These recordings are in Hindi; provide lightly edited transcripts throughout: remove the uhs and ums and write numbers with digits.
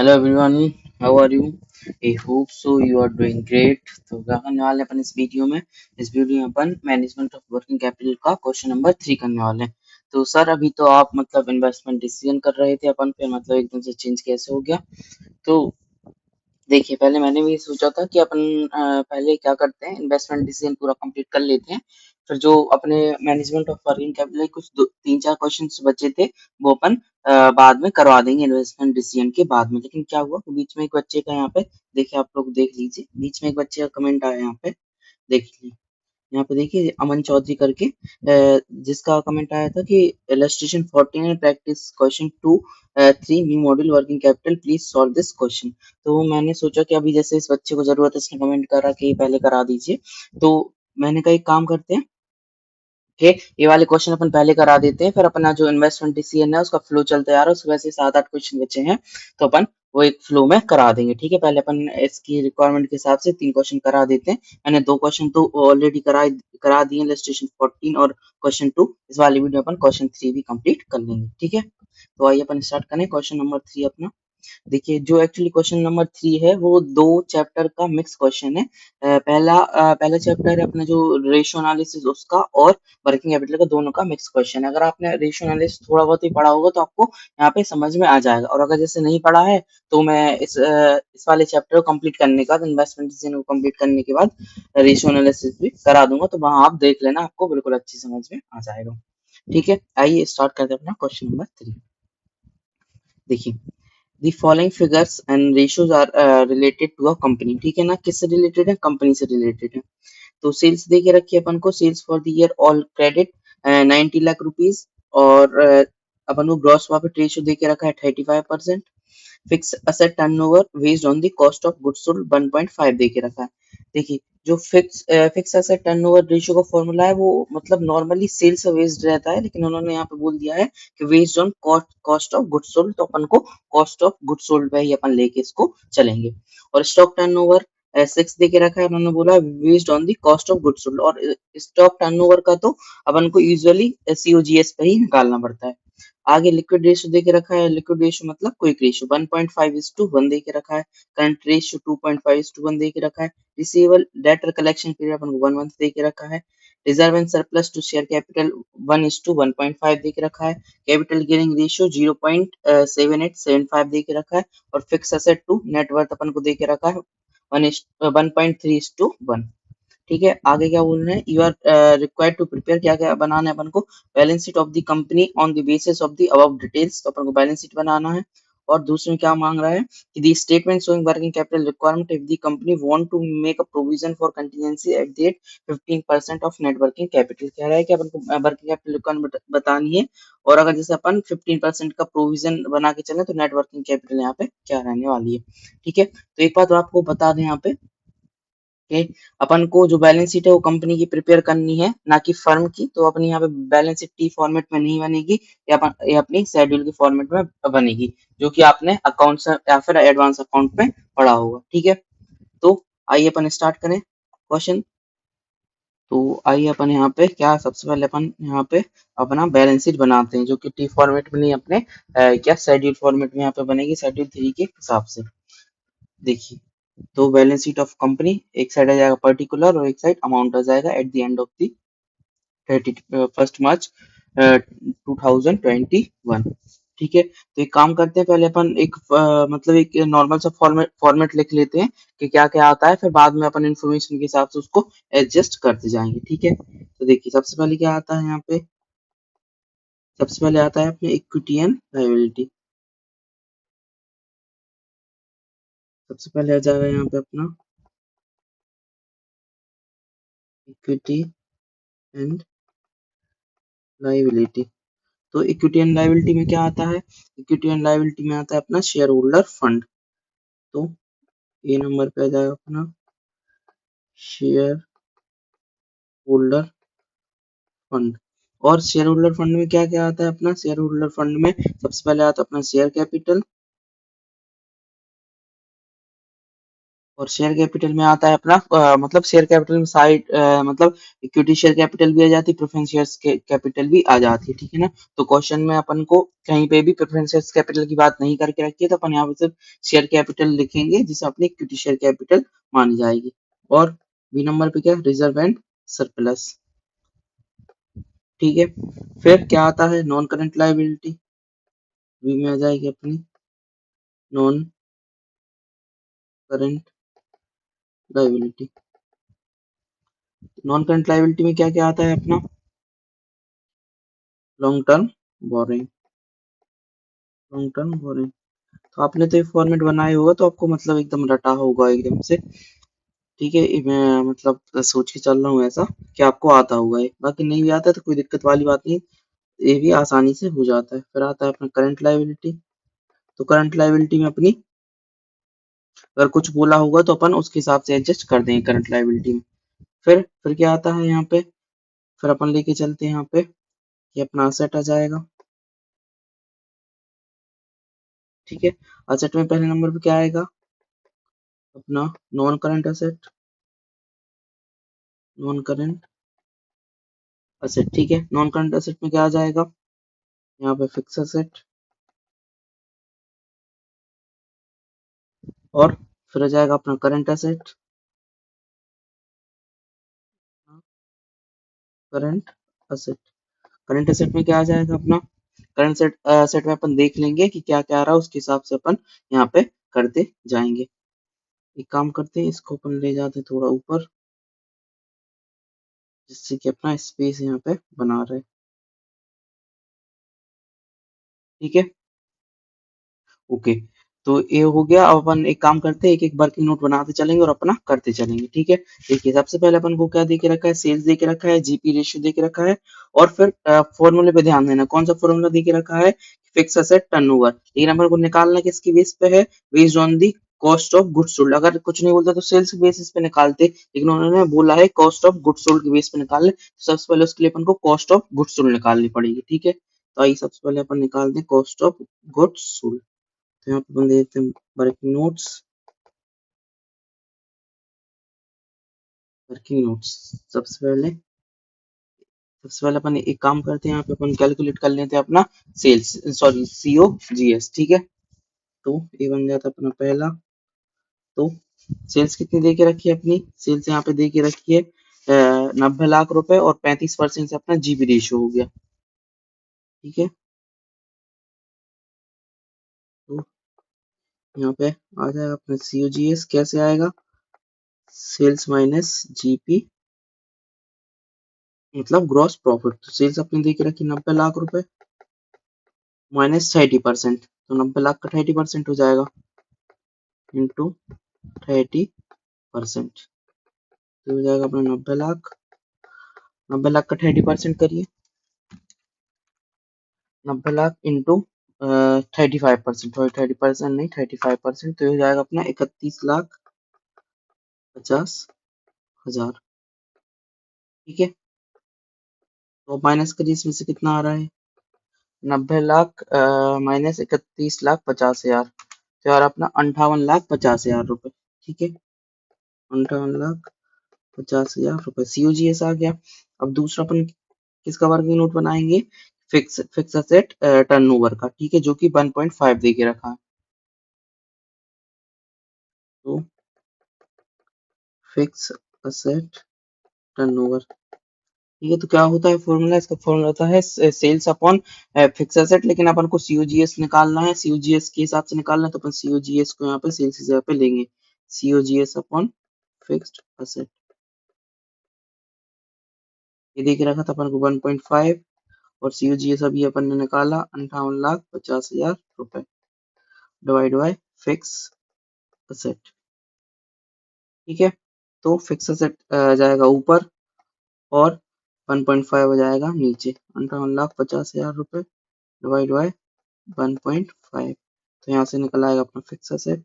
Hello everyone, how are you? I hope so you are doing great. तो क्या करने वाले हैं अपन इस वीडियो में अपन मैनेजमेंट ऑफ वर्किंग कैपिटल का क्वेश्चन नंबर 3 करने वाले हैं। तो सर अभी तो आप मतलब इन्वेस्टमेंट डिसीजन कर रहे थे अपन, फिर मतलब एकदम से चेंज कैसे हो गया? तो देखिए, पहले मैंने भी सोचा था कि अपन पहले क्या करते हैं, इन्वेस्टमेंट डिसीजन पूरा कंप्लीट कर लेते हैं। फिर जो अपने मैनेजमेंट ऑफ वर्किंग कैपिटल कुछ तीन चार क्वेश्चंस बचे थे, वो अपन बाद में करवा देंगे इन्वेस्टमेंट डिसीजन के बाद में। लेकिन क्या हुआ कि बीच में एक बच्चे का यहाँ पे, देखिए आप लोग देख लीजिए, बीच में एक बच्चे का कमेंट आया यहाँ पे, देखिए यहाँ पे देखिए अमन चौधरी करके, जिसका कमेंट आया था कि illustration 14 practice question 2 3 new module working capital please solve this question. तो मैंने सोचा कि अभी जैसे इस बच्चे को जरूरत है, इसने कमेंट करा कि पहले करा दीजिए, तो मैंने कहा एक काम करते हैं, ठीक, ये वाले क्वेश्चन अपन पहले करा देते हैं, फिर अपना जो इन्वेस्टमेंट डिसीजन है उसका फ्लो चलता जा रहा है, उसकी वजह से 7-8 क्वेश्चन बचे हैं, तो अपन वो एक फ्लो में करा देंगे। ठीक है, पहले अपन इसकी रिक्वायरमेंट के हिसाब से 3 क्वेश्चन करा देते हैं। मैंने 2 क्वेश्चन तो ऑलरेडी करा दिए, इलस्ट्रेशन 14 और क्वेश्चन 2। इस वाली वीडियो अपन क्वेश्चन 3 भी कंप्लीट कर लेंगे। ठीक है, तो आइए अपन स्टार्ट करें क्वेश्चन नंबर 3 अपना। देखिए, जो एक्चुअली क्वेश्चन नंबर 3 है वो 2 चैप्टर का मिक्स क्वेश्चन है। पहला चैप्टर है अपना जो रेशियो एनालिसिस उसका, और वर्किंग कैपिटल का, दोनों का मिक्स क्वेश्चन है। अगर आपने रेशियो एनालिसिस थोड़ा बहुत ही पढ़ा होगा तो आपको यहाँ पे समझ में आ जाएगा, और अगर जैसे नहीं पढ़ा है तो मैं इस वाले चैप्टर को कंप्लीट करने के बाद, इन्वेस्टमेंट डिसीजन को कंप्लीट करने के बाद रेशियो एनालिसिस भी करा दूंगा, तो वहां आप देख लेना, आपको बिल्कुल अच्छी समझ में आ जाएगा। ठीक है, आइए स्टार्ट करते हैं अपना क्वेश्चन नंबर 3। देखिए, The following figures and ratios are related to a company। ठीक है ना, किससे रिलेटेड है? कंपनी से रिलेटेड है। तो सेल्स दे के रखी है अपन को, sales for the year all credit 90 lakh rupees, और अपन को ग्रॉस प्रॉफिट रेशियो दे के रखा है 35%। Fix asset turnover based on the cost of goods sold 1.5 दे के रखा है। देखिए, जो फिक्स असेट टर्नओवर रेशियो का फॉर्मूला है वो मतलब नॉर्मली सेल्स से बेस्ड रहता है, लेकिन उन्होंने यहाँ पे बोल दिया है कि based on cost of goods sold, तो अपन को कॉस्ट ऑफ गुड्स सोल्ड पे ही अपन लेके इसको चलेंगे। और स्टॉक टर्नओवर 6 दे के रखा है, उन्होंने बोला based on the cost of goods sold, और स्टॉक टर्नओवर का तो अपन को यूजुअली सीओजीएस पे ही निकालना पड़ता है। आगे लिक्विड रेशियो देके रखा है, लिक्विड रेशियो मतलब क्विक रेशियो 1.5:1 देके रखा है। करंट रेशियो 2.5:1 देके रखा है। रिसीवेबल डेटर कलेक्शन पीरियड अपन को 1 मंथ देके रखा है। Reserve and surplus to share capital 1:1.5 देके रखा है। कैपिटल गियरिंग रेशियो 0.7875 देके रखा है। और फिक्स एसेट टू नेटवर्थ अपन को देके रखा है 1.3:1। ठीक है, आगे क्या बोल रहे हैं, you are required to prepare, क्या क्या बनाना है अपन को, balance sheet of the company on the basis of the above details, तो अपन को बैलेंस शीट बनाना है। और दूसरे में क्या मांग रहा है कि the statement showing working capital requirement if the company want to make a provision for contingency at the 15% of net working capital, कह रहा है कि अपन को वर्किंग कैपिटल रिक्वायरमेंट बतानी है, और अगर जैसे अपन 15% का प्रोविजन बना के चले तो नेट वर्किंग कैपिटल यहाँ पे क्या रहने वाली है। ठीक है, तो एक बात आपको बता दें यहाँ पे कि अपन को जो बैलेंस शीट है वो कंपनी की प्रिपेयर करनी है, ना कि फर्म की। तो अपनी यहाँ पे बैलेंस शीट टी फॉर्मेट में नहीं बनेगी, ये अपनी शेड्यूल के फॉर्मेट में बनेगी, जो कि आपने अकाउंट या फिर एडवांस अकाउंट में पढ़ा होगा। ठीक है, तो आइए अपन स्टार्ट करें क्वेश्चन। तो आइए अपन यहाँ पे क्या, सबसे पहले अपन यहाँ पे अपना बैलेंस शीट बनाते हैं, जो कि टी फॉर्मेट में नहीं, अपने क्या शेड्यूल फॉर्मेट में यहाँ पे बनेगी, शेड्यूल 3 के हिसाब से। देखिए, तो बैलेंस शीट ऑफ कंपनी, एक साइड आ जाएगा पर्टिकुलर और एक साइड अमाउंट आ जाएगा at the end of the 31 मार्च 2021। ठीक है, तो एक काम करते हैं, पहले अपन एक मतलब एक नॉर्मल सा फॉर्मेट लिख लेते हैं कि क्या क्या आता है, फिर बाद में अपन इंफॉर्मेशन के हिसाब से उसको एडजस्ट करते जाएंगे। ठीक है, तो देखिए सबसे पहले क्या आता है यहाँ पे, सबसे पहले आता है अपने इक्विटी एंड लायबिलिटी। सबसे पहले आ जाएगा यहाँ पे अपना इक्विटी एंड लायबिलिटी। तो इक्विटी एंड लायबिलिटी में क्या आता है, इक्विटी एंड लायबिलिटी में आता है अपना शेयर होल्डर फंड। तो ए नंबर पे आ जाएगा अपना शेयर होल्डर फंड। और शेयर होल्डर फंड में क्या क्या आता है, अपना शेयर होल्डर फंड में सबसे पहले आता है अपना शेयर कैपिटल, और शेयर कैपिटल में आता है अपना मतलब शेयर कैपिटल में साइड मतलब इक्विटी शेयर कैपिटल भी आ जाती है, प्रेफरेंस शेयर कैपिटल भी आ जाती है, ठीक है ना। तो क्वेश्चन में अपन को कहीं पे भी प्रेफरेंस शेयर कैपिटल की बात नहीं करके रखी है, तो अपन यहाँ पे सिर्फ शेयर कैपिटल लिखेंगे जिसे अपनी इक्विटी शेयर कैपिटल मानी जाएगी। और बी नंबर पे क्या है, रिजर्व एंड सरप्लस, ठीक है। फिर क्या आता है, नॉन करंट लायबिलिटी, बी में आ जाएगी अपनी non current liability. Non current liability में क्या क्या आता है अपना, long term borrowing, long term borrowing. तो आपने तो ये फॉर्मेट बनाया होगा, तो आपको मतलब एकदम रटा होगा एकदम से, ठीक है। मैं मतलब सोच के चल रहा हूँ ऐसा कि आपको आता होगा ये, बाकी नहीं भी आता है तो कोई दिक्कत वाली बात नहीं, ये भी आसानी से हो जाता है। फिर आता है अपना करंट लायबिलिटी। तो करंट लायबिलिटी में अपनी अगर कुछ बोला होगा तो अपन उसके हिसाब से एडजस्ट कर देंगे करंट लायबिलिटी में। फिर क्या आता है यहाँ पे, फिर अपन लेके चलते हैं यहाँ पे, ये अपना असेट आ जाएगा, ठीक है। असेट में पहले नंबर पे क्या आएगा, अपना non current asset, non current asset, ठीक है। नॉन करंट असेट में क्या आ जाएगा, यहाँ पे फिक्स असेट, और फिर आ जाएगा अपना current asset, current asset. Current asset में क्या आ जाएगा अपना, करंट असेट में अपन देख लेंगे कि क्या क्या आ रहा है, उसके हिसाब से अपन यहाँ पे करते जाएंगे। एक काम करते हैं, इसको अपन ले जाते हैं थोड़ा ऊपर, जिससे कि अपना स्पेस यहाँ पे बना रहे, ठीक है। ओके, तो ये हो गया। अब अपन एक काम करते हैं, एक एक वर्किंग नोट बनाते चलेंगे और अपना करते चलेंगे, ठीक है। देखिए सबसे पहले अपन को क्या दे के रखा है, सेल्स दे के रखा है, जीपी रेशियो दे के रखा है, और फिर फॉर्मूले पे ध्यान देना, कौन सा फॉर्मूला दे के रखा है, फिक्स असेट टर्नओवर। ये नंबर को निकालना किसकी बेस पे है, based on the cost of goods sold. अगर कुछ नहीं बोलता तो सेल्स के बेसिस पे निकालते, लेकिन उन्होंने बोला है कॉस्ट ऑफ गुड्स सोल्ड के बेस पे निकालने, तो सबसे पहले उसके लिए अपन को कॉस्ट ऑफ गुड्स सोल्ड निकालनी पड़ेगी, ठीक है। तो आइए सबसे पहले अपन निकालते हैं कॉस्ट ऑफ गुड्स सोल्ड। तो यहाँ पे अपन देते हैं वर्किंग नोट्स, वर्किंग नोट्स। सबसे पहले अपन एक काम करते हैं, यहाँ पे अपन कैलकुलेट कर लेते हैं अपना सेल्स, सॉरी सीओ जीएस, ठीक है। तो ये बन जाता है अपना पहला। तो सेल्स कितनी दे के रखी है अपनी, सेल्स यहाँ पे दे के रखी है 90 लाख रुपए, और 35% से अपना जीबी रेशियो हो गया, ठीक है। तो यहाँ पे आ जाएगा अपना सीओ जीएस, कैसे आएगा, सेल्स माइनस जीपी, मतलब ग्रॉस प्रॉफिट। तो सेल्स अपनी दे के रखी 90 लाख रुपए, माइनस 30%, तो 90 लाख का 30% हो जाएगा, इंटू 30%, तो हो जाएगा अपना 90 लाख। 90 लाख का 30% करिए, 90 लाख इंटू 35%, सॉरी 30% नहीं 35%, तो हो जाएगा अपना 31,50,000, ठीक है। तो माइनस करिए, इसमें से कितना आ रहा है, 90 लाख माइनस 31,50,000, तो यार अपना 58,50,000 रुपए, ठीक है। 58,50,000 रुपए सीओजीएस आ गया। अब दूसरा अपन किसका वर्किंग नोट बनाएंगे, फिक्स असेट टर्नओवर का, ठीक है, जो कि 1.5 दे के रखा है। तो फिक्स असेट टर्नओवर, ठीक है। तो क्या होता है फॉर्मूला, इसका फॉर्मूला होता है सेल्स अपॉन फिक्स असेट, लेकिन अपन को सीओजीएस निकालना है, सीओजीएस के हिसाब से निकालना है, तो अपन सीओजीएस को यहाँ पे सेल्स की जगह पे लेंगे, सीओजीएस अपॉन फिक्स्ड असेट। ये देख रखा था अपन को 1.5, और सीओजीएस अभी अपन ने निकाला 58,50,000 रुपए, डिवाइड बाय फिक्स असेट, ठीक है। तो फिक्स असेट जाएगा ऊपर, और 1.5 हो जाएगा नीचे, 58,50,000 रुपए डिवाइड बाय 1.5, तो यहाँ से निकल आएगा अपना फिक्स असेट,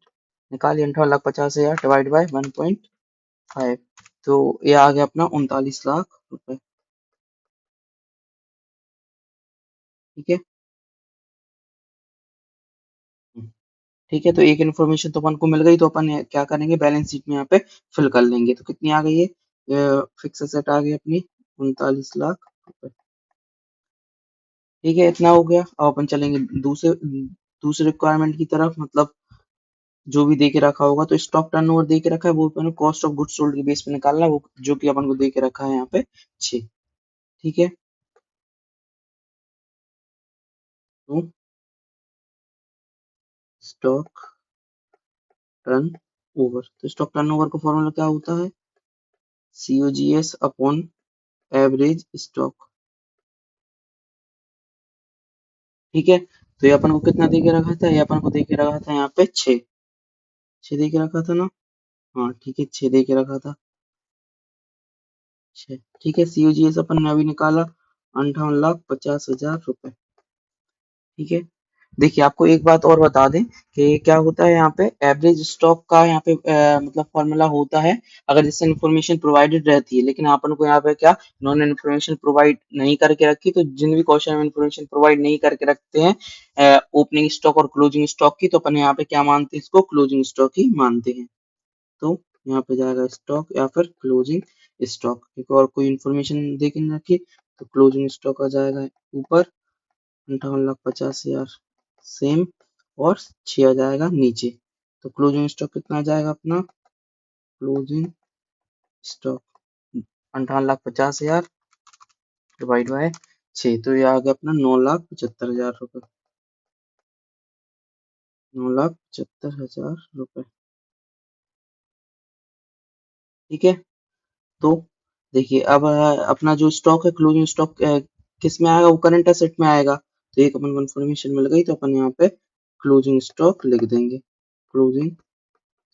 निकालिए 58,50,000 डिवाइड बाय 1.5, तो ये आ गया अपना 39 लाख रुपए, ठीक है। ठीक है, तो एक इन्फॉर्मेशन तो अपन को मिल गई, तो अपन क्या करेंगे, बैलेंस शीट में यहाँ पे फिल कर लेंगे। तो कितनी आ गई है, फिक्स एसेट आ गई अपनी 39 लाख रुपए। ठीक है, इतना हो गया। अब अपन चलेंगे दूसरे दूसरे रिक्वायरमेंट की तरफ, मतलब जो भी दे के रखा होगा। तो स्टॉक टर्नओवर दे के रखा है, वो अपन कॉस्ट ऑफ गुड्स सोल्ड के बेस पे निकालना है, वो जो कि अपन को दे के रखा है यहाँ पे 6। ठीक है, तो स्टॉक टर्न ओवर, तो स्टॉक टर्न ओवर का फॉर्मूला क्या होता है, COGS अपॉन एवरेज स्टॉक। ठीक है, तो ये अपन को कितना दे के रखा था, ये अपन को दे के रखा था यहाँ पे 6। 6 दे के रखा था ना, हाँ ठीक है, 6 दे के रखा था, 6। ठीक है, COGS अपन ने अभी निकाला 58,50,000 रुपए। ठीक है, देखिए आपको एक बात और बता दें कि क्या होता है यहाँ पे, एवरेज स्टॉक का यहाँ पे मतलब फॉर्मूला होता है, अगर जैसे इन्फॉर्मेशन प्रोवाइडेड रहती है, लेकिन अपन को यहाँ पे क्या इन्होंने इन्फॉर्मेशन प्रोवाइड नहीं करके रखी। तो जिन भी क्वेश्चन में इन्फॉर्मेशन प्रोवाइड नहीं करके रखते हैं ओपनिंग स्टॉक और क्लोजिंग स्टॉक की, तो अपन यहाँ पे क्या मानते हैं, इसको क्लोजिंग स्टॉक ही मानते हैं। तो यहाँ पे जाएगा स्टॉक या फिर क्लोजिंग स्टॉक। एक और कोई इन्फॉर्मेशन देखे नहीं रखी, तो क्लोजिंग स्टॉक आ जाएगा ऊपर 58,50,000 सेम, और 6 आ जाएगा नीचे। तो क्लोजिंग स्टॉक कितना आ जाएगा अपना, क्लोजिंग स्टॉक 58,50,000 डिवाइड बाय 6, तो ये आ गया अपना 9,75,000 रुपये। 9,75,000 रुपये। ठीक है, तो देखिए अब अपना जो स्टॉक है, क्लोजिंग स्टॉक किस में आएगा, वो करंट एसेट में आएगा। तो एक अपन को इन्फॉर्मेशन मिल गई, तो अपन यहाँ पे क्लोजिंग स्टॉक लिख देंगे। क्लोजिंग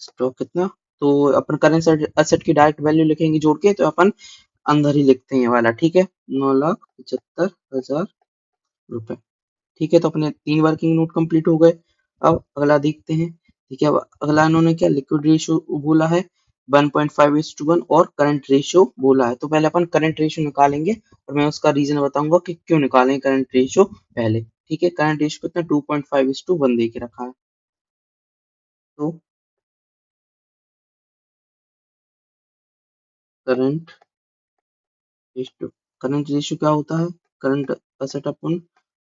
स्टॉक कितना, तो अपन करेंट एसेट की डायरेक्ट वैल्यू लिखेंगे जोड़ के, तो अपन अंदर ही लिखते हैं ये वाला। ठीक है, 9,75,000 रुपए। ठीक है, तो अपने 3 वर्किंग नोट कंप्लीट हो गए। अब अगला देखते हैं। ठीक है, अब अगला इन्होंने क्या लिक्विड रेशियो बोला है 1.5:1 और करंट रेशियो बोला है। तो पहले अपन करंट रेशियो निकालेंगे, और मैं उसका रीजन बताऊंगा कि क्यों निकालें करंट रेशियो पहले। ठीक है, करंट रेशियो कितना 2.5:1 दे के रखा है। तो करंट रेशियो, करंट रेशियो क्या होता है, करंट एसेट अपन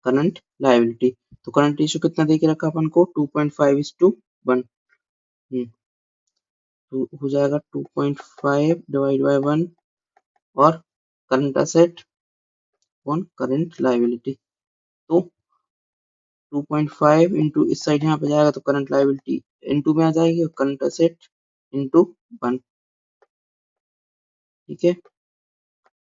करंट लायबिलिटी। तो करंट रेशियो कितना दे के रखा अपन को 2.5:1। तो हो जाएगा 2.5 डिवाइड बाय 1, और current asset on current liability. तो 2.5 इंटू इस साइड यहाँ पे जाएगा, तो करंट लायबिलिटी इंटू में आ जाएगी, और करंट एसेट इंटू 1। ठीक है,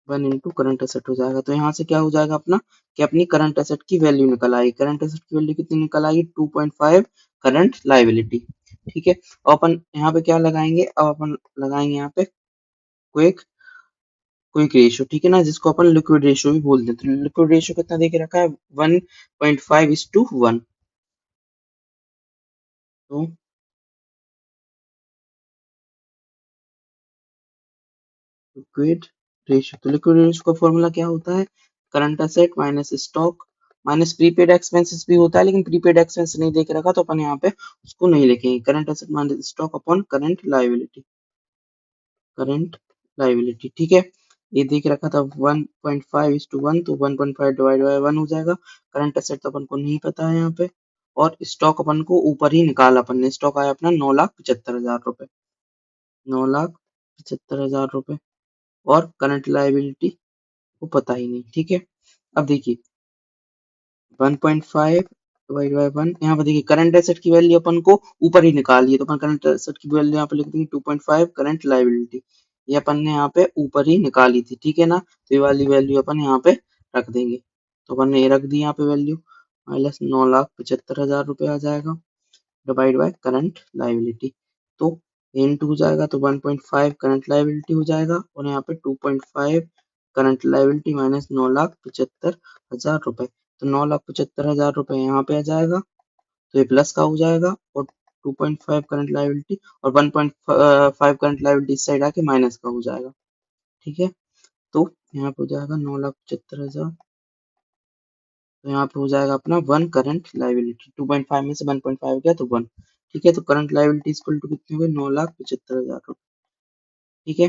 1 इंटू करंट एसेट हो जाएगा। तो यहाँ से क्या हो जाएगा अपना, कि अपनी करंट एसेट की वैल्यू निकल आएगी। करंट एसेट की वैल्यू कितनी निकल आएगी 2.5 करंट लायबिलिटी। ठीक है, और अपन यहाँ पे क्या लगाएंगे, अब अपन लगाएंगे यहाँ पे क्विक क्विक रेशियो। ठीक है ना, जिसको अपन लिक्विड रेशियो भी बोल देते हैं। लिक्विड रेशियो कितना दे के रखा है 1.5:1। तो लिक्विड रेशियो, तो लिक्विड रेशियो का फॉर्मूला क्या होता है, current asset minus stock minus prepaid expenses भी होता है, लेकिन प्रीपेड एक्सपेंस नहीं देके रखा, तो अपन यहाँ पे उसको नहीं लिखेंगे। Current asset minus stock upon current liability, current liability. ठीक है, ये देख रखा था 1.5:1, तो 1.5 डिवाइड बाय 1 हो जाएगा। करंट एसेट तो अपन को नहीं पता है यहाँ पे, और स्टॉक अपन को ऊपर ही निकाला अपन ने। स्टॉक आया अपना 9,75,000 रुपए, 9,75,000 रुपए, और करंट लायबिलिटी को पता ही नहीं। ठीक है, अब देखिए 1.5 डिवाइड बाय 1, यहाँ पर देखिए करंट एसेट की वैल्यू अपन को ऊपर ही निकाली है, तो अपन करंट एसेट की वैल्यू यहाँ पे लिख देंगे 2.5 करंट लायबिलिटी। ये अपन ने यहाँ पे ऊपर ही निकाली थी। ठीक है ना, तो ये वाली वैल्यू अपन यहाँ पे रख देंगे। तो अपन ने ये रख दी यहाँ पे वैल्यू, माइनस 9,75,000 रुपये आ जाएगा, डिवाइड बाय करंट लायबिलिटी। तो इंटू हो जाएगा, तो 1.5 करंट लायबिलिटी हो जाएगा, और यहाँ पे 2.5 करंट लायबिलिटी माइनस 9,75,000 रुपए। तो 9,75,000 रुपए यहाँ पे आ जाएगा, तो ये प्लस का हो जाएगा, और 2.5 करंट लायबिलिटी और 1.5 करंट लायबिलिटी इस साइड आके माइनस का हो जाएगा। ठीक है, तो यहाँ पे हो जाएगा 9,75,000, तो यहाँ पे हो जाएगा अपना 1 करंट लायबिलिटी। 2.5 में से 1.5 गया तो 1। ठीक है, तो करंट लायबिलिटी इक्वल टू कितने हुए, 9,75,000 रुपए। ठीक है,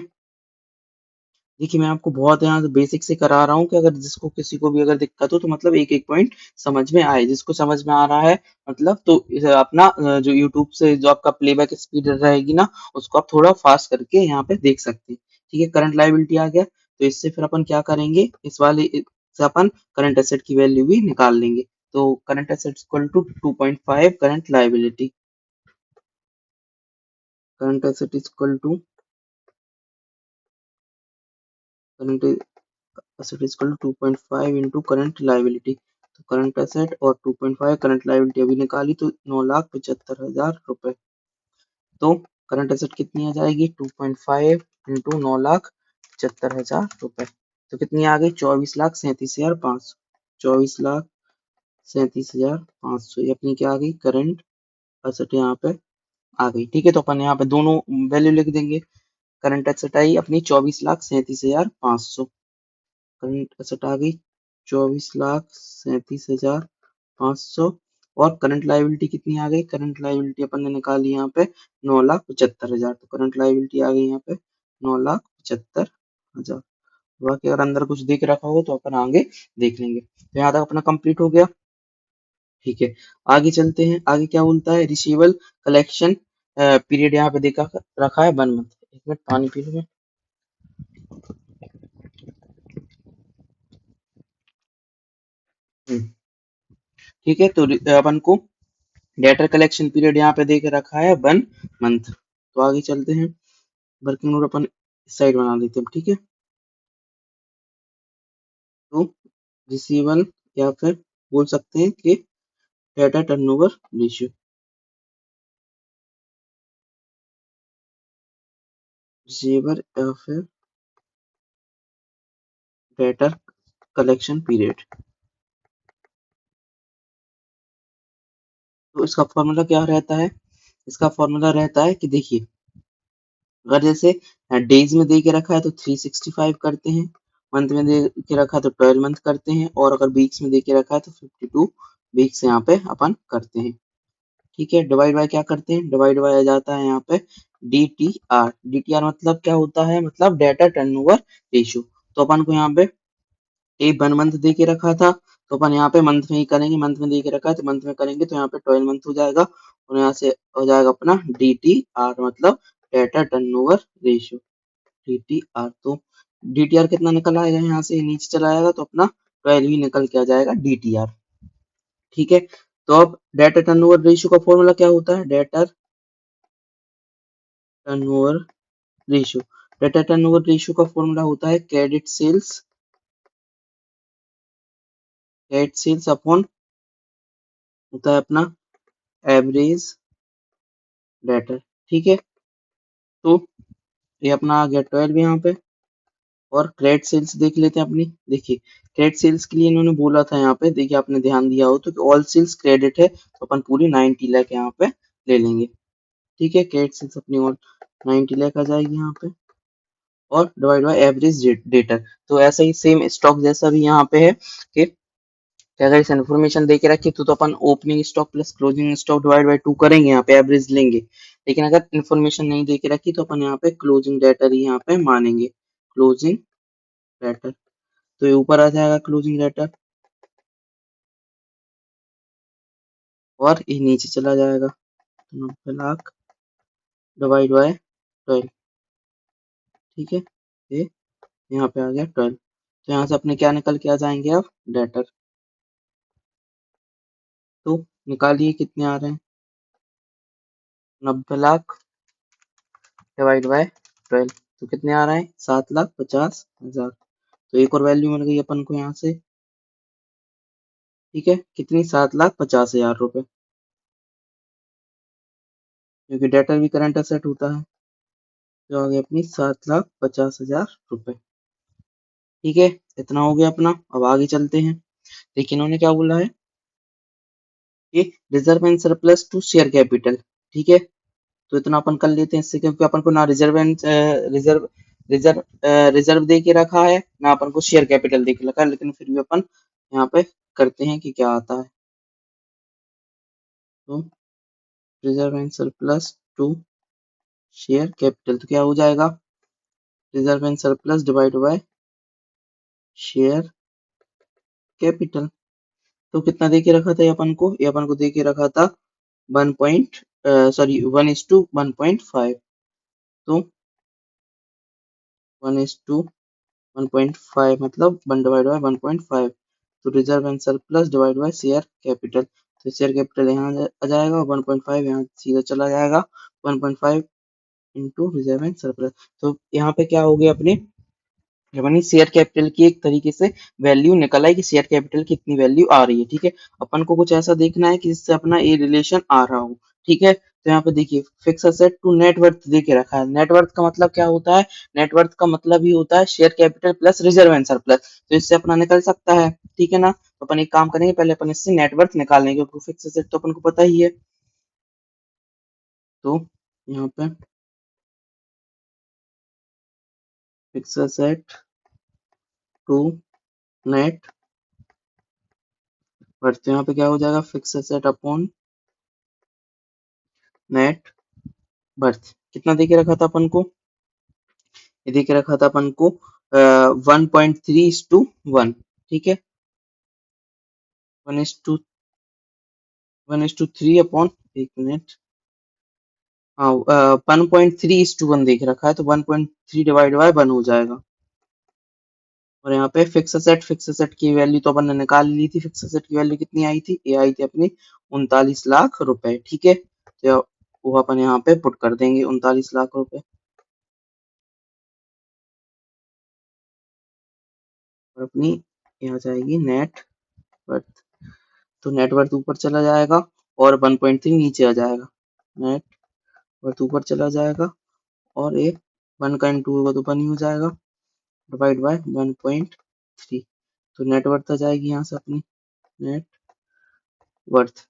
देखिए मैं आपको बहुत यहाँ से बेसिक से करा रहा हूँ कि अगर जिसको किसी को भी अगर दिक्कत हो तो मतलब एक एक पॉइंट समझ में आए, जिसको समझ में आ रहा है मतलब तो अपना जो यूट्यूब से जो आपका प्लेबैक स्पीड रहेगी ना उसको आप थोड़ा फास्ट करके यहाँ पे देख सकते हैं। ठीक है, करंट लायबिलिटी आ गया, तो इससे फिर अपन क्या करेंगे, इस वाले से अपन करंट एसेट की वैल्यू भी निकाल लेंगे। तो current asset equal to 2.5 current liability, current asset equal to current asset is equal to 2.5 into current liability। तो करंट एसेट और 2.5 करंट लायबिलिटी अभी निकाली तो 9,75,000 रुपए। तो करंट एसेट कितनी आ जाएगी, 2.5 इंटू 9,75,000 रुपए, तो कितनी आ गई, 24,37,500, 24,37,500, ये अपनी क्या आ गई, करंट एसेट यहाँ पे आ गई। ठीक है, तो अपन यहाँ पे दोनों वैल्यू लिख देंगे। करंट एसेट आई अपनी 24,37,500, करंट एसेट आ गई 24,37,500, और करंट लायबिलिटी कितनी आ गई, करंट लायबिलिटी अपन ने निकाली यहाँ पे 9,75,000, तो करंट लायबिलिटी आ गई यहाँ पे 9,75,000। बाकी अगर अंदर कुछ दिख रखा हो तो अपन आगे देख लेंगे। तो यहाँ तक अपना कंप्लीट हो गया। ठीक है, आगे चलते हैं, आगे क्या बोलता है, रिसीवेबल कलेक्शन पीरियड यहाँ पे देखा रखा है 1 मंथ। एक मिनट पानी पी लूं मैं। ठीक है, तो अपन को डेटर कलेक्शन पीरियड यहाँ पे देके रखा है 1 मंथ। तो आगे चलते हैं, वर्किंग नोट अपन इस साइड बना लेते हैं। ठीक है, तो रिसीवेबल या फिर बोल सकते हैं कि डेटा टर्नओवर रेशियो, रिसीवेबल या फिर डेटर कलेक्शन पीरियड। तो इसका फॉर्मूला क्या रहता है, इसका फॉर्मूला रहता है कि देखिए अगर जैसे डेज में दे के रखा है तो 365 करते हैं, मंथ में दे के रखा है तो 12 मंथ करते हैं, और अगर वीक्स में दे के रखा है तो 52 वीक्स यहाँ पे अपन करते हैं। ठीक है, डिवाइड बाय क्या करते हैं, डिवाइड बाय आ जाता है यहाँ पे DTR। DTR मतलब क्या होता है, मतलब डेटा टर्नओवर रेशियो। तो अपन को यहाँ पे एक 1 मंथ दे के रखा था, तो अपन यहाँ पे मंथ में ही करेंगे, मंथ में दे के रखा है तो मंथ में करेंगे, तो यहाँ पे 12 मंथ हो जाएगा, और यहाँ से हो जाएगा अपना DTR मतलब डेटा टर्नओवर रेशियो, DTR। तो DTR कितना निकल आएगा, यहाँ से नीचे चला जाएगा तो अपना 12 ही निकल के आ जाएगा DTR। ठीक है, तो अब डेटा टर्नओवर रेशियो का फॉर्मूला क्या होता है, data turnover ratio, data turnover ratio का फॉर्मूला होता है क्रेडिट सेल्स अपॉन होता है अपना एवरेज डेटर। ठीक है, तो ये अपना आ गया 12 यहाँ पे, और क्रेडिट सेल्स देख लेते हैं अपनी। देखिए क्रेडिट सेल्स के लिए इन्होंने बोला था यहाँ पे, देखिए आपने ध्यान दिया हो तो कि ऑल सेल्स क्रेडिट है, तो अपन पूरी 90 लाख यहाँ पे ले लेंगे। ठीक है, क्रेडिट सेल्स अपनी और 90 लाख आ जाएगी यहाँ पे, और डिवाइड बाय एवरेज डेटर। तो ऐसा ही सेम स्टॉक जैसा भी यहाँ पे है कि अगर इस इन्फॉर्मेशन दे के रखी तो अपन opening stock plus closing stock divide by 2 करेंगे, यहाँ पे एवरेज लेंगे। लेकिन अगर इन्फॉर्मेशन नहीं दे के रखी तो अपन यहाँ पे क्लोजिंग डेटर ही यहाँ पे मानेंगे, क्लोजिंग डेटर। तो ये ऊपर आ जाएगा क्लोजिंग डेटर, और ये नीचे चला जाएगा, 90 लाख डिवाइड बाय 12। ठीक है, ये यहाँ पे आ गया 12। तो यहाँ से अपने क्या निकल के आ जाएंगे अब, डेटर। तो निकालिए कितने आ रहे हैं, 90 लाख डिवाइड बाय 12, तो कितने आ रहे हैं, 7,50,000। तो एक और वैल्यू मिल गई अपन को यहाँ से। ठीक है, कितनी, 7,50,000 रुपए, क्योंकि डेटर भी करंट एसेट होता है, जो आ गई अपनी 7,50,000 रुपए। ठीक है, इतना हो गया अपना। अब आगे चलते हैं, देखिए इन्होंने क्या बोला है कि reserve and surplus to share capital. ठीक है, तो इतना अपन कर लेते हैं इससे, क्योंकि अपन को ना reserve and reserve reserve reserve दे के रखा है, ना अपन को शेयर कैपिटल दे के रखा है, लेकिन फिर भी अपन यहाँ पे करते हैं कि क्या आता है। तो reserve and surplus to share capital. तो क्या हो जाएगा, reserve and surplus divide by share capital. तो कितना दे के रखा था ये अपन को दे के रखा था 1:1.5। तो 1:1.5 मतलब 1 डिवाइड बाय 1.5। तो reserve and surplus divide by share capital. तो शेयर कैपिटल यहाँ आ जाएगा, 1.5 यहाँ सीधा चला जाएगा, 1.5 इंटू रिजर्व एंड सरप्लस। तो यहाँ पे क्या हो गया अपने, अपनी शेयर कैपिटल की एक तरीके से वैल्यू निकल आई कि शेयर कैपिटल की इतनी वैल्यू आ रही है। ठीक है, अपन को कुछ ऐसा देखना है कि जिससे अपना ये रिलेशन आ रहा हो। ठीक है, तो यहाँ पे देखिए फिक्स असेट टू नेटवर्थ दे के रखा है। नेटवर्थ का मतलब क्या होता है, नेटवर्थ का मतलब ही होता है share capital plus reserve and surplus. तो इससे अपना निकल सकता है। ठीक है ना, तो अपन एक काम करेंगे, पहले अपन इससे नेटवर्थ निकाल लेंगे क्योंकि फिक्स असेट तो अपन को पता ही है। तो यहाँ पे fix asset to net worth, तो यहाँ पे क्या हो जाएगा, fix asset upon net worth. कितना देके रखा था अपन को, ये देके रखा था अपन को 1.3:1। ठीक है, 1:3 अपॉन, एक मिनट, हाँ 1.3:1 देख रखा है, तो 1.3 डिवाइड बाय 1 हो जाएगा। और यहाँ पे फिक्स एसेट की वैल्यू तो अपन ने निकाल ली थी। फिक्स एसेट की वैल्यू कितनी आई थी, ये आई थी अपनी 39 लाख रुपए। ठीक है, तो वो अपन यहाँ पे पुट कर देंगे 39 लाख रुपए। और अपनी यहाँ जाएगी नेट वर्थ। तो नेटवर्थ ऊपर चला जाएगा और 1.3 नीचे आ जाएगा। नेट वर्थ ऊपर चला जाएगा और ये 1 का इंटू होगा तो 1 ही हो जाएगा, डिवाइड बाय 1.3। तो नेटवर्थ आ जाएगी यहाँ से अपनी नेट वर्थ।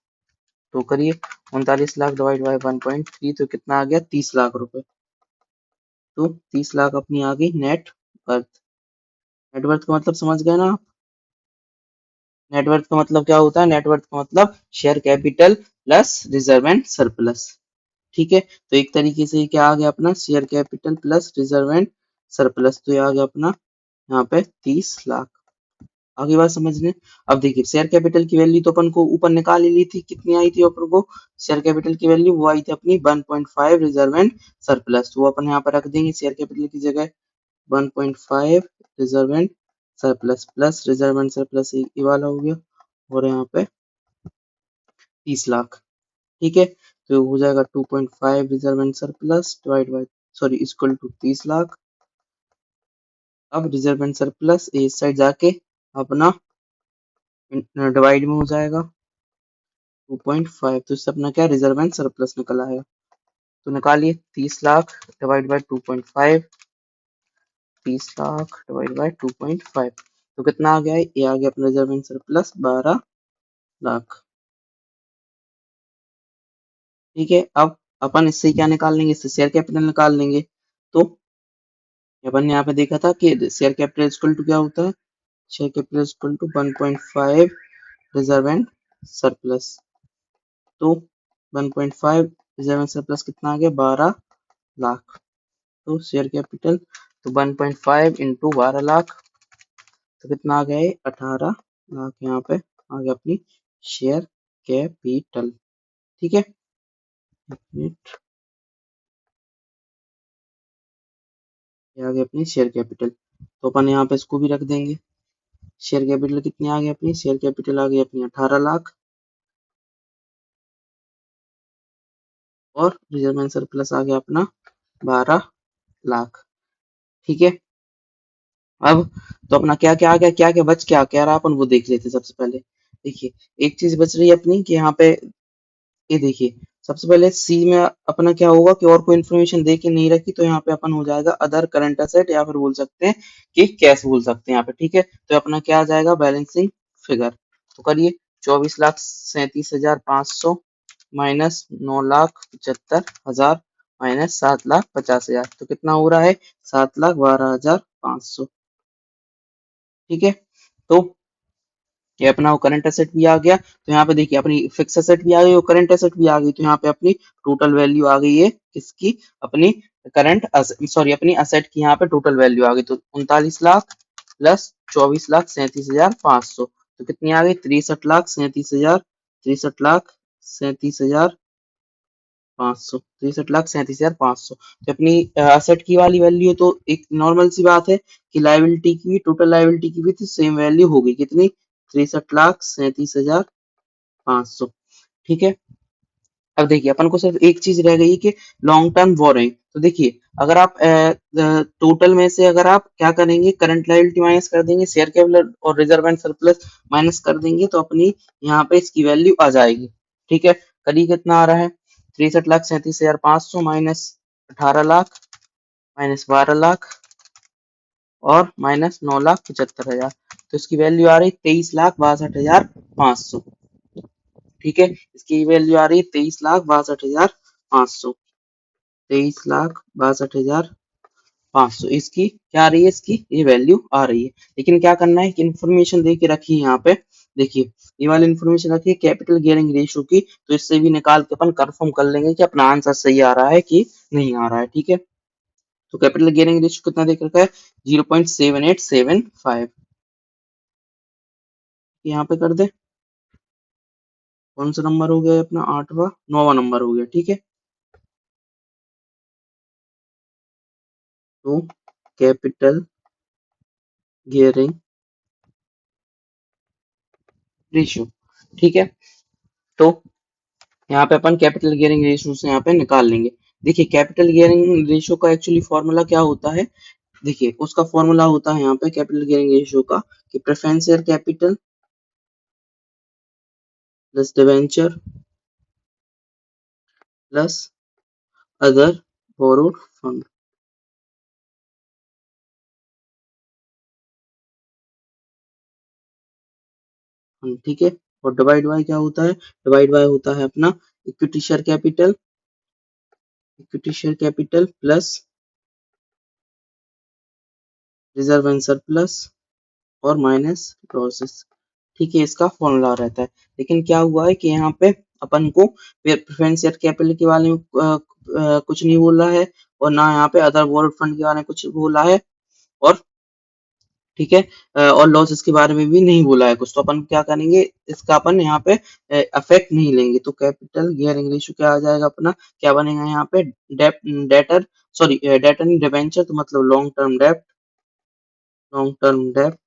तो करिए 39 लाख डिवाइड बाय 1.3, तो कितना आ गया, 30 लाख रुपए। तो 30 लाख अपनी आ गई नेट वर्थ। नेटवर्थ का मतलब समझ गए ना आप? नेटवर्थ का मतलब क्या होता है, नेटवर्थ का मतलब share capital plus reserve and surplus. ठीक है, तो एक तरीके से क्या आ गया अपना, share capital plus reserve and surplus. तो ये आ गया अपना यहाँ पे 30 लाख। आगे बात समझने, अब देखिए शेयर कैपिटल की वैल्यू तो अपन को ऊपर निकाल ही ली थी, कितनी आई थी अपन को, शेयर कैपिटल की वैल्यू वो आई थी अपनी 1.5 रिजर्व एंड सरप्लस। तो वो अपन यहाँ पर रख देंगे शेयर कैपिटल की जगह 1.5 reserve and surplus plus reserve and surplus ये वाला हो गया, और यहाँ पे 30 लाख। ठीक है, तो हो जाएगा 2.5 reserve and surplus divide by, sorry, equal to 30 lakh. अब रिजर्व एंड सरप्लस इस साइड जाके अपना डिवाइड में हो जाएगा 2.5। तो इससे अपना क्या, रिजर्व एंड सरप्लस निकल आएगा। तो निकालिए 30 lakh divide by 2.5, 30 lakh divide by 2.5। तो कितना आ गया है, ये आ गया अपना रिजर्व एंड सरप्लस 12 लाख। ठीक है, अब अपन इससे क्या निकाल लेंगे, इससे शेयर कैपिटल निकाल लेंगे। तो अपन ने यहाँ पे देखा था कि शेयर कैपिटल इक्वल टू क्या होता है, share capital equal to 1.5 reserve and surplus. तो 1.5 रिजर्व एंड सरप्लस कितना आ गया, 12 लाख। तो शेयर कैपिटल, तो 1.5 इंटू 12 लाख, तो कितना आ गया है, 18 लाख। यहाँ पे आ गया अपनी शेयर कैपिटल। ठीक है, एक मिनट, ये आ गया अपनी शेयर कैपिटल। तो अपन यहाँ पे इसको भी रख देंगे। शेयर कैपिटल कितनी आ गई अपनी, शेयर कैपिटल आ गई अपनी 18 लाख, और रिजर्व एंड सरप्लस आ गया अपना 12 लाख। ठीक है, अब तो अपना क्या क्या आ गया, क्या क्या बच क्या क्या रहा, अपन वो देख लेते हैं। सबसे पहले देखिए एक चीज बच रही है अपनी कि यहाँ पे ये देखिए, सबसे पहले सी में अपना क्या होगा कि और कोई इन्फॉर्मेशन दे के नहीं रखी, तो यहाँ पे अपन हो जाएगा अदर करंट असेट, या फिर बोल सकते हैं कि कैश बोल सकते हैं यहाँ पे। ठीक है, तो अपना क्या आ जाएगा, बैलेंसिंग फिगर। तो करिए 24,37,500 माइनस 9,75,000 माइनस 7,50,000, तो कितना हो रहा है, 7,12,500। ठीक है, तो ये अपना वो करंट एसेट भी आ गया। तो यहाँ पे देखिए अपनी फिक्स एसेट भी आ गई और करंट एसेट भी आ गई। तो यहाँ पे अपनी टोटल वैल्यू आ गई है किसकी, अपनी करंट सॉरी अपनी असेट की यहाँ पे टोटल वैल्यू आ गई। तो 39 लाख प्लस 24,37,500 तो कितनी आ गई, 63,37,500 63,37,500। तो अपनी असेट की वाली वैल्यू है, तो एक नॉर्मल सी बात है कि लायबिलिटी की, टोटल लायबिलिटी की भी तो सेम वैल्यू होगी, कितनी, 63,37,500। ठीक है। अब देखिए अपन को सिर्फ एक चीज रह गई कि लॉन्ग टर्म बोरोइंग। तो देखिए अगर आप टोटल में से अगर आप क्या करेंगे, करंट लायबिलिटी माइनस कर देंगे, शेयर कैपिटल और रिजर्व एंड सरप्लस माइनस कर देंगे, तो अपनी यहाँ पे इसकी वैल्यू आ जाएगी। ठीक है। करीब कितना आ रहा है, 63,37,500 माइनस 18 लाख माइनस 12 लाख और माइनस 9,75,000। तो इसकी वैल्यू आ रही 23,62,500। ठीक है। इसकी वैल्यू आ रही है 23,62,500। 23,62,500 इसकी क्या आ रही है, इसकी ये वैल्यू आ रही है। लेकिन क्या करना है कि इन्फॉर्मेशन दे के रखी है यहाँ पे, देखिए ये वाली इन्फॉर्मेशन रखी है कैपिटल गियरिंग रेशियो की। तो इससे भी निकाल के अपन कंफर्म कर लेंगे कि अपना आंसर सही आ रहा है कि नहीं आ रहा है। ठीक है। तो कैपिटल गियरिंग रेशियो कितना देख रखा है, 0.7875। यहाँ पे कर दे, कौन सा नंबर हो गया अपना, 8वां 9वां नंबर हो गया। ठीक है। तो कैपिटल गियरिंग रेशियो। ठीक है। तो यहाँ पे अपन कैपिटल गियरिंग रेशियो से यहाँ पे निकाल लेंगे। देखिए कैपिटल गियरिंग रेशियो का एक्चुअली फॉर्मूला क्या होता है, देखिए उसका फॉर्मूला होता है यहाँ पे कैपिटल गियरिंग रेशियो का कि preference share capital plus debenture plus other borrowed fund. ठीक है। और डिवाइड बाय क्या होता है, डिवाइड बाय होता है अपना equity share capital plus reserve and surplus और माइनस लॉसेस। ठीक है। इसका फॉर्मूला रहता है। लेकिन क्या हुआ है कि यहाँ पे अपन को प्रेफरेंस शेयर कैपिटल के बारे में कुछ नहीं बोला है और ना यहाँ पे अदर बोरोड फंड के बारे में कुछ बोला है, और ठीक है, और लॉसेस के बारे में भी नहीं बोला है कुछ। तो अपन क्या करेंगे, इसका अपन यहाँ पे अफेक्ट नहीं लेंगे। तो कैपिटल गियरिंग रेशियो क्या आ जाएगा अपना, क्या बनेगा यहाँ पे, डेटर सॉरी डेटर डिबेंचर तो मतलब लॉन्ग टर्म डेट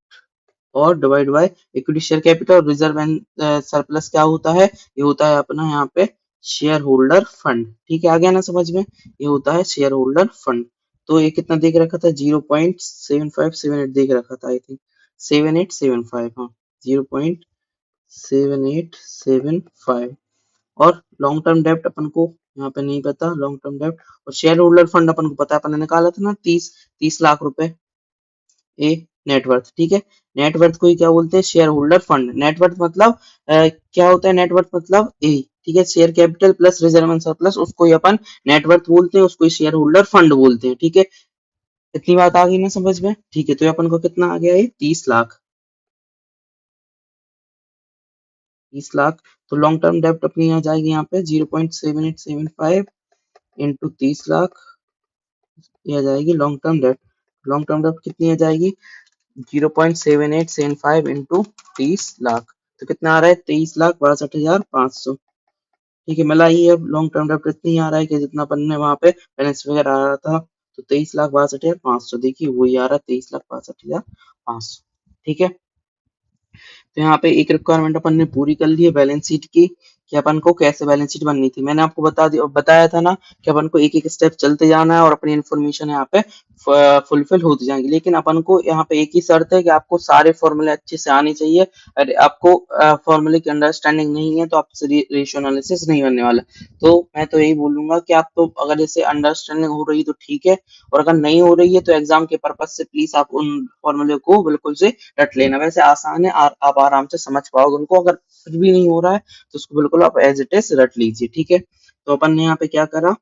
और divide by equity share capital और रिजर्व एंड सरप्लस क्या होता है, ये होता है अपना यहाँ पे शेयर होल्डर फंड। ठीक है। आ गया ना समझ में, ये होता है शेयर होल्डर फंड। तो ये कितना देख रखा था, 0.7578 देख रखा था, आई थिंक 7875, हाँ 0.7875। और लॉन्ग टर्म डेप्ट अपन को यहाँ पे नहीं पता, लॉन्ग टर्म डेप्ट और शेयर होल्डर फंड अपन को पता है, अपन ने निकाला था ना 30 लाख रुपए ए नेटवर्थ। ठीक है। नेटवर्थ को ही क्या बोलते हैं, शेयर होल्डर फंड। नेटवर्थ मतलब क्या होता है, नेटवर्थ मतलब ए, ठीक है, share capital plus reserve and surplus उसको ही अपन नेटवर्थ बोलते हैं, उसको ही शेयर होल्डर फंड बोलते हैं। ठीक है। इतनी बात आ गई ना समझ में। ठीक है। तो ये अपन को कितना आ गया, ये 30 लाख, 30 लाख। तो लॉन्ग टर्म डेप्ट अपनी आ जाएगी यहाँ पे 0.7875 इंटू 30 लाख, ये आ जाएगी लॉन्ग टर्म डेप्ट। लॉन्ग टर्म डेप्ट कितनी आ जाएगी, 0.7875 इंटू 30 लाख। तो कितना आ रहा है, 23,62,500। ठीक है। मिला ही अब लॉन्ग टर्म डेप्ट इतनी ही आ रहा है कि जितना अपन ने वहां पे बैलेंस वगैरह आ रहा था। तो 23,62,500, देखिए वही आ रहा है 23,62,500। ठीक है। तो यहाँ पे एक रिक्वायरमेंट अपन ने पूरी कर ली है बैलेंस शीट की, कि अपन को कैसे बैलेंस शीट बननी थी। मैंने आपको बताया था ना कि अपन को एक एक स्टेप चलते जाना है और अपनी इन्फॉर्मेशन यहाँ पे फुलफिल होती जाएंगी। लेकिन अपन को यहाँ पे एक ही शर्त है कि आपको सारे फॉर्मूले अच्छे से आने चाहिए। अरे आपको फॉर्मूले की अंडरस्टैंडिंग नहीं है तो आपसे रेशियो एनालिसिस नहीं बनने वाला। तो मैं तो यही बोलूंगा कि आप तो अगर जैसे अंडरस्टैंडिंग हो रही है तो ठीक है, और अगर नहीं हो रही है तो एग्जाम के पर्पज से प्लीज आप उन फॉर्मूले को बिल्कुल से रट लेना। वैसे आसान है, आप आराम से समझ पाओगे उनको। अगर कुछ भी नहीं हो रहा है तो उसको बिल्कुल आप एज इट इज रट लीजिए। ठीक है। तो अपन ने यहाँ पे क्या करा,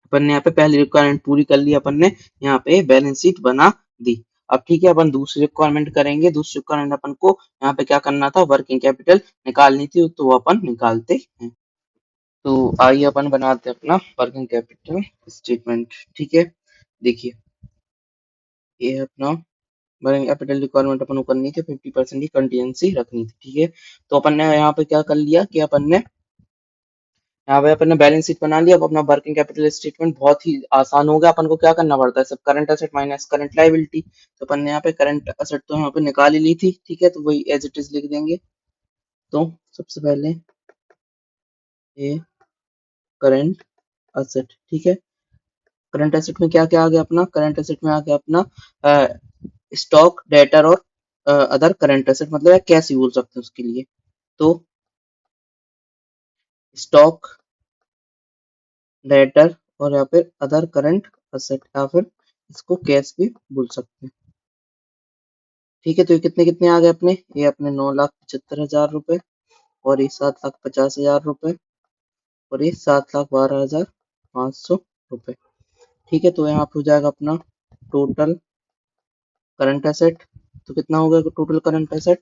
अपन ने यहाँ पे पहली रिक्वायरमेंट पूरी कर ली, अपन ने यहाँ पे बैलेंस शीट बना दी। अब ठीक है, अपन दूसरी रिक्वायरमेंट करेंगे। दूसरी रिक्वायरमेंट अपन को यहाँ पे क्या करना था, वर्किंग कैपिटल निकालनी थी, तो वो अपन निकालते हैं। तो आइए अपन बनाते हैं अपना वर्किंग कैपिटल स्टेटमेंट। ठीक है, देखिए ये है अपना वर्किंग कैपिटल रिक्वायरमेंट अपन को करनी थी, 50% की कंटीजेंसी रखनी थी। ठीक है, तो अपन ने यहाँ पे क्या कर लिया कि अपन ने यहाँ पे अपन ने बैलेंस शीट बना लिया। अब अपना वर्किंग कैपिटल स्टेटमेंट बहुत ही आसान हो गया। अपन को क्या करना पड़ता है, सब current asset minus current liability. तो अपन ने यहाँ पे करंट एसेट तो यहाँ पे निकाल ही ली थी। ठीक है, तो वही एज इट इज लिख देंगे। तो सबसे पहले ये करंट एसेट। ठीक है, करंट एसेट में क्या क्या आ गया अपना, करंट एसेट में आ गया अपना स्टॉक, डेटर और अदर करंट एसेट, मतलब कैश बोल सकते हैं उसके लिए। तो स्टॉक, डेटर और यहाँ पे अदर करंट एसेट, या फिर इसको कैश भी बोल सकते हैं। ठीक है, तो ये कितने कितने आ गए अपने, ये अपने 9,75,000 रुपए, और ये 7,50,000 रुपए, और ये 7,12,500 रुपए। ठीक है, तो यहाँ पे हो जाएगा अपना टोटल करंट एसेट। तो कितना हो गया टोटल करंट एसेट,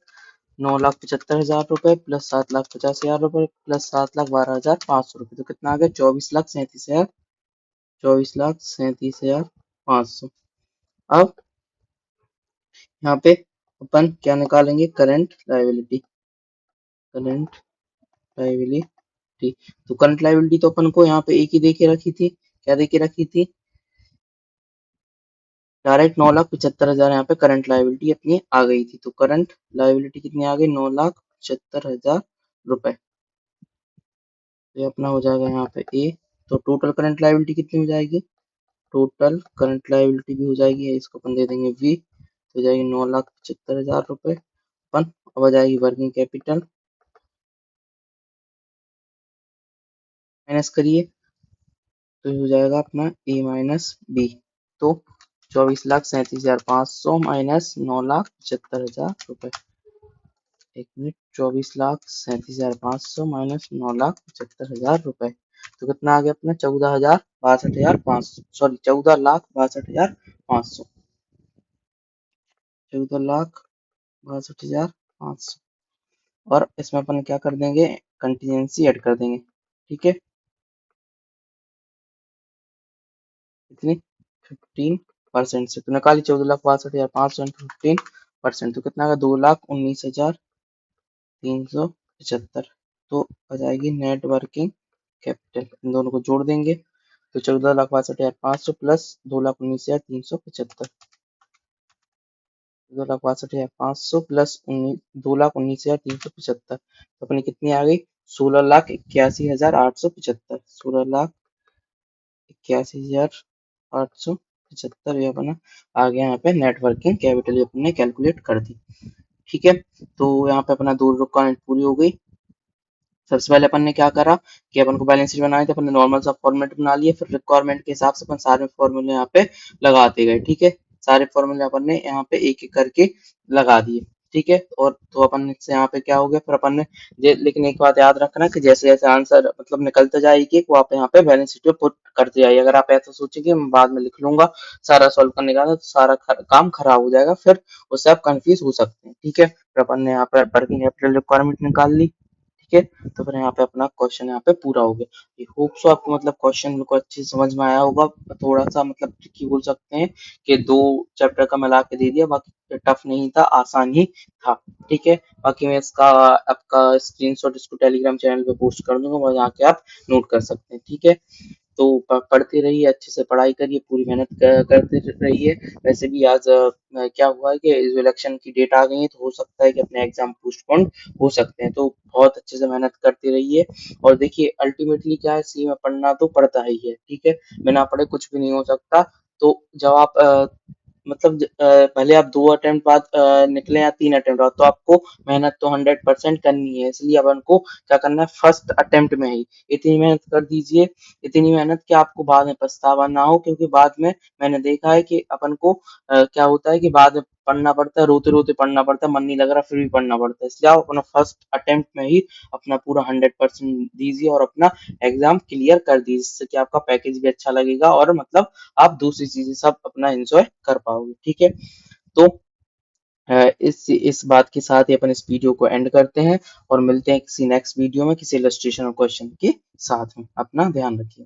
9,75,000 रुपए प्लस 7,50,000 रुपए प्लस 7,12,500 रुपए। तो कितना आ गया, 24,37,000, 24,37,500। अब यहाँ पे अपन क्या निकालेंगे, करंट लायबिलिटी, करंट लायबिलिटी। तो करंट लायबिलिटी तो अपन को यहाँ पे एक ही देके रखी थी, क्या देके रखी थी, डायरेक्ट 9,75,000 यहाँ पे करंट लायबिलिटी अपनी आ गई थी। तो करंट लायबिलिटी कितनी आ गई, 9,75,000 रुपए। तो ये अपना हो जाएगा यहाँ पे ए। तो टोटल करंट लायबिलिटी कितनी हो जाएगी, टोटल करंट लायबिलिटी भी हो जाएगी, इसको अपन दे देंगे वी। तो हो जाएगी 9,75,000 रुपए अपन। अब आ जाएगी वर्किंग कैपिटल, माइनस करिए, तो हो जाएगा अपना ए माइनस बी। तो 24,37,500 माइनस 9,75,000 रुपए। एक मिनट, 24,37,500 माइनस 9,75,000 रुपए। तो कितना आ गया अपना, 14,62,500, सॉरी 14,62,500, 14,62,500। और इसमें अपन क्या कर देंगे, कंटीजेंसी ऐड कर देंगे। ठीक है, कितनी, 15% से। तो निकाली 14,62,500 इंटू 15%, तो कितना आएगा, 2,19,375। तो आ जाएगी नेट वर्किंग कैपिटल, इन दोनों को जोड़ देंगे। तो 14,62,500 प्लस 2,19,375, 2,62,500 प्लस 2,19,375। तो अपनी कितनी आ गई, 16,81,875, 16,81,875। ये अपना आ गया यहाँ पे नेटवर्किंग कैपिटल, अपन ने कैलकुलेट कर दी। ठीक है, तो यहाँ पे अपना दो रिक्वायरमेंट पूरी हो गई। सबसे पहले अपन ने क्या करा कि अपन को बैलेंस शीट बनाई थी, अपन ने नॉर्मल सा फॉर्मेट बना लिया, फिर रिक्वायरमेंट के हिसाब से अपन सारे फॉर्मूले यहाँ पे लगाते गए। ठीक है, सारे फॉर्मूले अपन ने यहाँ पे एक एक करके लगा दिए। ठीक है, और तो अपन से यहाँ पे क्या हो गया, फिर अपन ने लेकिन एक बात याद रखना कि जैसे जैसे आंसर मतलब निकलते जाएगी, वो आप यहाँ पे बैलेंस शीट पे पुट करते जाइए। अगर आप ऐसा सोचेंगे मैं बाद में लिख लूंगा सारा सॉल्व करने का, तो सारा काम खराब हो जाएगा, फिर उससे आप कंफ्यूज हो सकते हैं। ठीक है, फिर अपन ने यहाँ पे वर्किंग कैपिटल रिक्वायरमेंट निकाल ली। ठीक है, तो फिर यहाँ पे अपना क्वेश्चन यहाँ पे पूरा हो गया। ये होप सो आपको मतलब क्वेश्चन को अच्छे से समझ में आया होगा। थोड़ा सा मतलब ट्रिकी बोल सकते हैं कि दो चैप्टर का मिला के दे दिया, बाकी टफ नहीं था, आसान ही था। ठीक है, बाकी मैं इसका आपका स्क्रीनशॉट इसको टेलीग्राम चैनल पे पोस्ट कर दूंगा, वहाँ जाके आप नोट कर सकते हैं। ठीक है, तो पढ़ते रहिए, अच्छे से पढ़ाई करिए, पूरी मेहनत करते रहिए। वैसे भी आज क्या हुआ है कि इलेक्शन की डेट आ गई है, तो हो सकता है कि अपने एग्जाम पोस्टपोन हो सकते हैं। तो बहुत अच्छे से मेहनत करते रहिए। और देखिए अल्टीमेटली क्या है, सी में पढ़ना तो पड़ता ही है। ठीक है, बिना पढ़े कुछ भी नहीं हो सकता। तो जब आप मतलब भले आप 2 अटेम्प्ट बाद निकले या 3 अटेम्प्ट बाद, तो आपको मेहनत तो 100% करनी है। इसलिए अपन को क्या करना है, फर्स्ट अटेम्प्ट में ही इतनी मेहनत कर दीजिए, इतनी मेहनत कि आपको बाद में पछतावा ना हो। क्योंकि बाद में मैंने देखा है कि अपन को क्या होता है कि बाद में पढ़ना पड़ता है, रोते रोते पढ़ना पड़ता है, मन नहीं लग रहा फिर भी पढ़ना पड़ता है। इसलिए आप अपना फर्स्ट अटेम्प्ट में ही अपना पूरा 100% दीजिए और अपना एग्जाम क्लियर कर दीजिए, जिससे कि आपका पैकेज भी अच्छा लगेगा और मतलब आप दूसरी चीजें सब अपना एंजॉय कर पाओगे। ठीक है, तो इस बात के साथ ही अपन इस वीडियो को एंड करते हैं और मिलते हैं किसी नेक्स्ट वीडियो में किसी इलस्ट्रेशन और क्वेश्चन के साथ में। अपना ध्यान रखिए।